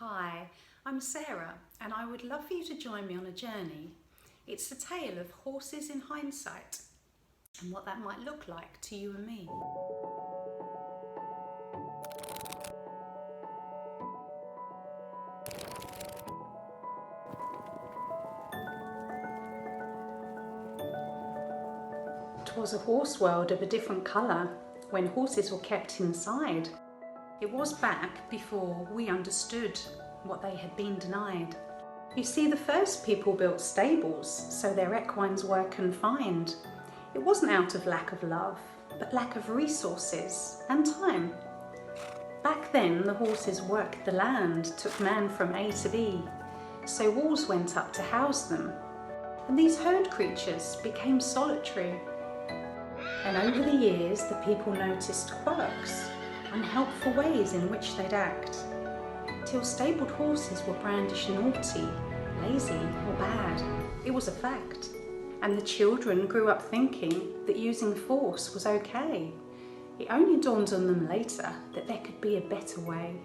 Hi, I'm Sarah and I would love for you to join me on a journey. It's a tale of horses in hindsight and what that might look like to you and me. Twas a horse world of a different colour when horses were kept inside. It was back before we understood what they had been denied. You see, the first people built stables so their equines were confined. It wasn't out of lack of love, but lack of resources and time. Back then, the horses worked the land, took man from A to B, so walls went up to house them, and these herd creatures became solitary. And over the years, the people noticed quirks, unhelpful ways in which they'd act, till stabled horses were brandished naughty, lazy or bad. It was a fact. And the children grew up thinking that using force was okay. It only dawned on them later that there could be a better way.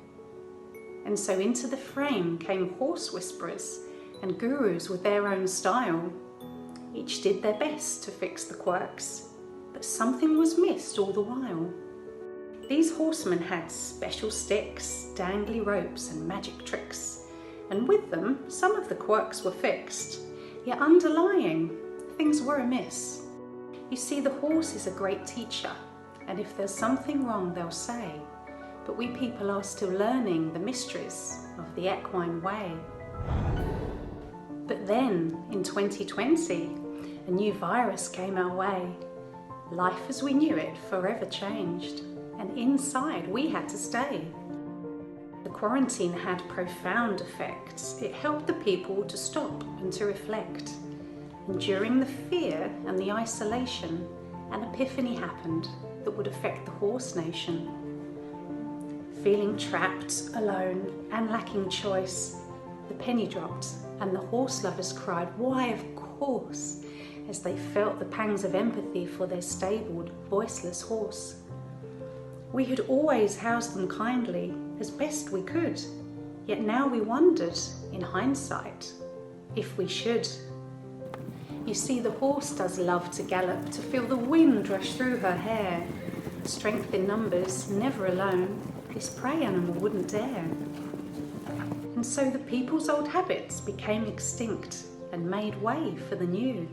And so into the frame came horse whisperers and gurus with their own style. Each did their best to fix the quirks, but something was missed all the while. These horsemen had special sticks, dangly ropes and magic tricks, and with them some of the quirks were fixed, yet underlying, things were amiss. You see, the horse is a great teacher, and if there's something wrong they'll say, but we people are still learning the mysteries of the equine way. But then, in 2020, a new virus came our way. Life as we knew it forever changed, and inside we had to stay. The quarantine had profound effects. It helped the people to stop and to reflect. And during the fear and the isolation, an epiphany happened that would affect the horse nation. Feeling trapped, alone, and lacking choice, the penny dropped, and the horse lovers cried, "Why, of course," as they felt the pangs of empathy for their stabled, voiceless horse. We had always housed them kindly, as best we could, yet now we wondered, in hindsight, if we should. You see, the horse does love to gallop, to feel the wind rush through her hair. Strength in numbers, never alone, this prey animal wouldn't dare. And so the people's old habits became extinct and made way for the new.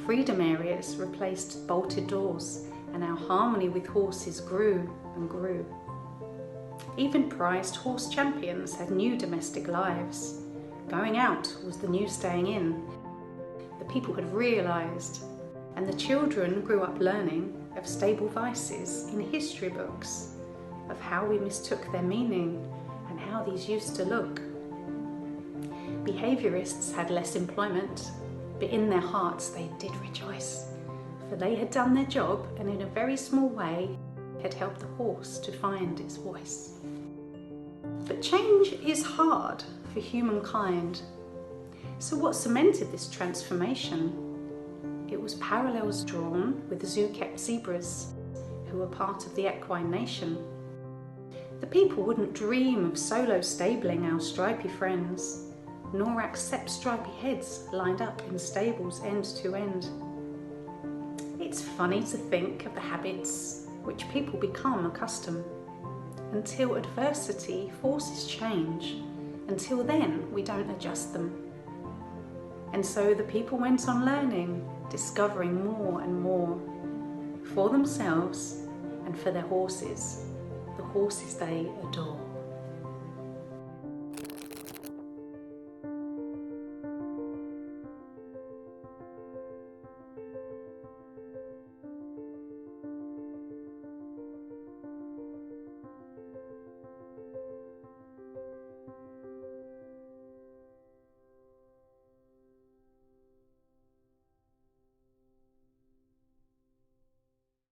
Freedom areas replaced bolted doors, and our harmony with horses grew and grew. Even prized horse champions had new domestic lives. Going out was the new staying in. The people had realised, and the children grew up learning of stable vices in history books, of how we mistook their meaning and how these used to look. Behaviourists had less employment, but in their hearts they did rejoice, for they had done their job and in a very small way had helped the horse to find its voice. But change is hard for humankind. So what cemented this transformation? It was parallels drawn with the zoo-kept zebras, who were part of the equine nation. The people wouldn't dream of solo stabling our stripy friends, nor accept stripy heads lined up in stables end to end. It's funny to think of the habits which people become accustomed. Until adversity forces change, until then we don't adjust them. And so the people went on learning, discovering more and more, for themselves and for their horses, the horses they adore.